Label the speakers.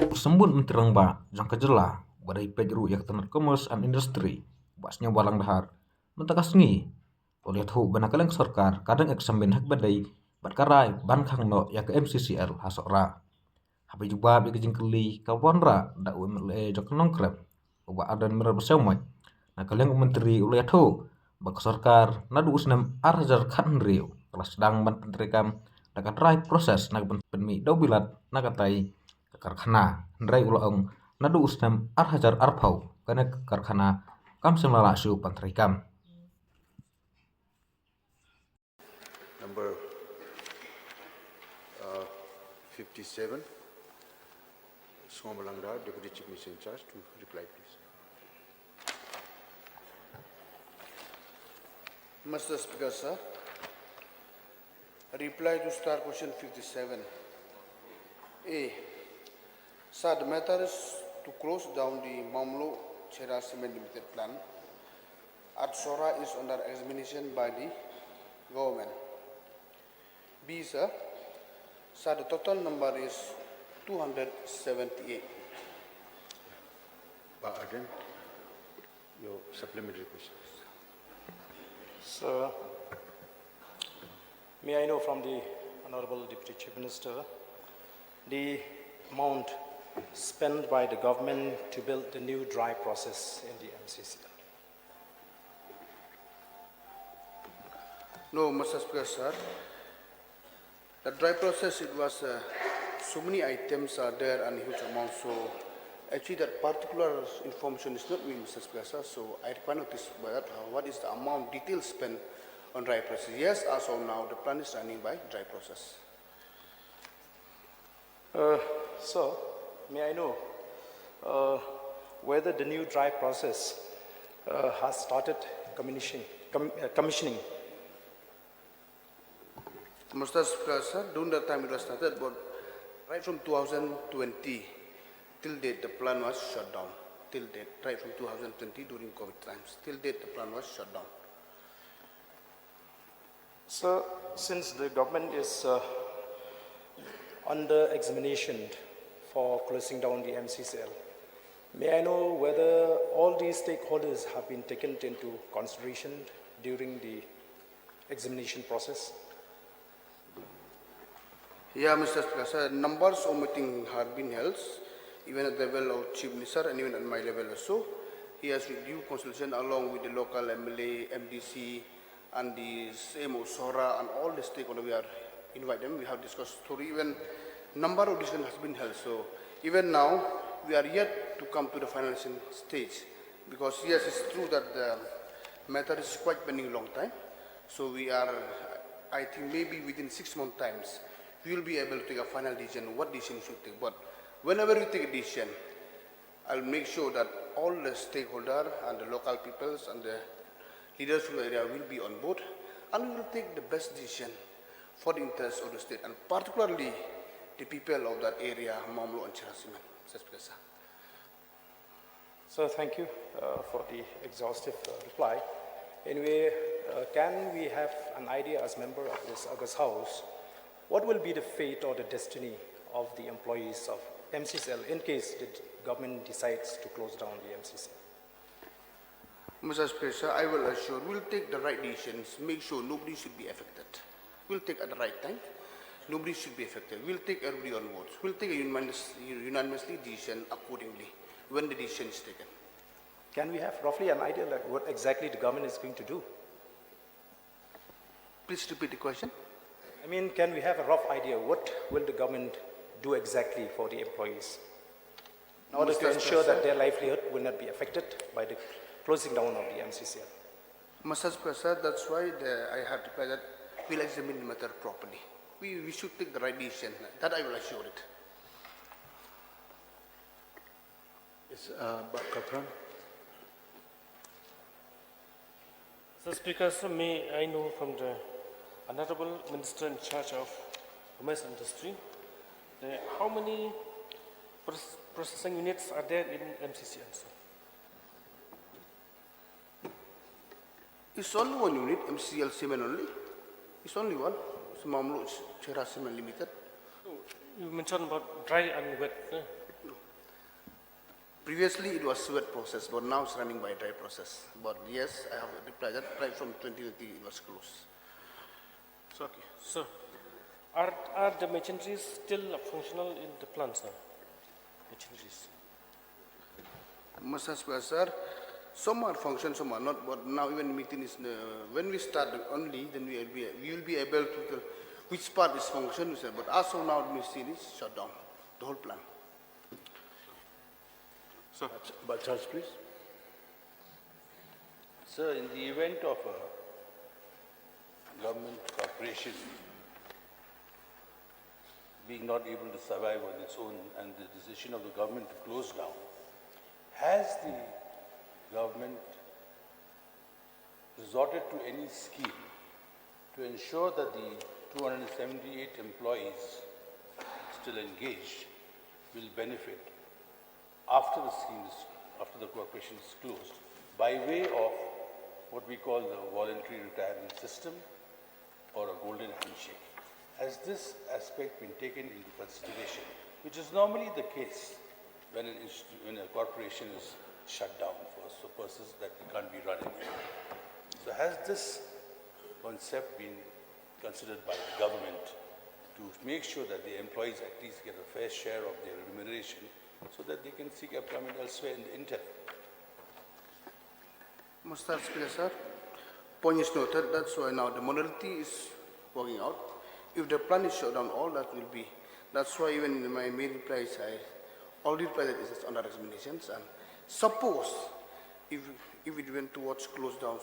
Speaker 1: persembun menterang ba jang kejela badai pejru yak tenar commerce and industry basnya balang dahar mentakas ngi oleh thu banakaleng sarkar kadang eksamen hak badai bat karai ban khang no yak MCCL hasora habi juba bi kejing keli kawanra da UMLA jok nongkrep uba adan merer berseumoy na kaleng menteri oleh thu bak sarkar Naduh usnam arhajar khan riu kelas sedang ban pentrikam dakat drive proses na Pynmih dau Bilat na katai karkhana ndrai ulang Naduh usnam arhajar arpau kana karkhana kam semlala Shuh pantrikam
Speaker 2: Number 57, Somalangda, Deputy Chief Minister in charge, to reply, please.
Speaker 3: Mr. Speaker, sir, reply to star question 57. A. Sir, the matter is to close down the Mamlo Chera Cement Limited plant at Sora is under examination by the government. B, sir, the total number is 278.
Speaker 2: Aden, your supplementary questions.
Speaker 4: Sir, may I know from the Honorable Deputy Chief Minister the amount spent by the government to build the new dry process in the MCCL?
Speaker 3: No, Mr. Speaker, sir. The dry process, it was so many items are there and huge amount. So actually that particular information is not me, Mr. Speaker, sir. So I require notice by that. What is the amount details spent on dry process? Yes, as of now, the plan is running by dry process.
Speaker 4: Sir, may I know whether the new dry process has started commissioning?
Speaker 3: Mr. Speaker, sir, during that time it was started, but right from 2020 till date, the plan was shut down. Till date, right from 2020 during COVID times, till date, the plan was shut down.
Speaker 4: Sir, since the government is under examination for closing down the MCCL, may I know whether all these stakeholders have been taken into consideration during the examination process?
Speaker 3: Yeah, Mr. Speaker, sir, numbers of meetings have been held, even at the level of Chief Minister and even at my level also. He has due consultation along with the local MLA, MDC, and the same Sora and all the stakeholders. We are invite them. We have discussed story. Even number of decisions has been held. So even now we are yet to come to the finalizing stage, because yes, it's true that the matter is quite pending long time. So we are, I think maybe within 6 months times we will be able to take a final decision what decision we should take. But whenever we take a decision, I'll make sure that all the stakeholders and the local peoples and the leaders of the area will be on board, and we will take the best decision for the interest of the state, and particularly the people of that area, Mamlo and Chirasiman.
Speaker 4: So thank you for the exhaustive reply. Anyway, can we have an idea as member of this August House, what will be the fate or the destiny of the employees of MCCL in case the government decides to close down the MCCL?
Speaker 3: Mr. Speaker, I will assure we'll take the right decisions, make sure nobody should be affected. We'll take at the right time, nobody should be affected. We'll take everybody on board. We'll take a unanimously decision accordingly when the decision is taken.
Speaker 4: Can we have roughly an idea like what exactly the government is going to do?
Speaker 3: Please repeat the question.
Speaker 4: I mean, can we have a rough idea what will the government do exactly for the employees in order to ensure that their livelihood will not be affected by the closing down of the MCCL?
Speaker 3: Mr. Speaker, that's why I have to say that we'll examine the matter properly. We should take the right decision. That I will assure it.
Speaker 2: Yes, Khlem.
Speaker 5: Mr. Speaker, sir, may I know from the Honorable Minister in charge of Commerce and Industry, how many processing units are there in MCCL, sir?
Speaker 3: It's only one unit, MCL Cement only. It's only one. It's Mamlo Chera Cement Limited.
Speaker 5: You mentioned about dry and wet.
Speaker 3: Previously, it was wet process, but now it's running by dry process. But yes, I have replied that right from 2020 it was closed.
Speaker 5: Okay. So, are the machineries still functional in the plant, sir? Machineries.
Speaker 3: Mr. Speaker, sir, some are function, some are not. But now even meeting is when we start only, then we will be able to tell which part is function. Sir. But as of now, the machine is shut down, the whole plant.
Speaker 2: But Charles, please.
Speaker 6: Sir, in the event of a government corporation being not able to survive on its own and the decision of the government to close down, has the government resorted to any scheme to ensure that the 278 employees still engaged will benefit after the scheme is, after the corporation is closed, by way of what we call the voluntary retirement system or a golden handshake? Has this aspect been taken into consideration, which is normally the case when a corporation is shut down for purposes that it can't be run anymore? So has this concept been considered by the government to make sure that the employees at least get a fair share of their remuneration so that they can seek employment elsewhere in the interim?
Speaker 3: Mr. Speaker, sir, point is noted. That's why now the modality is working out. If the plan is shut down, all that will be. That's why even in my main replies, I already replied that it is under examinations. And suppose if it went towards close down,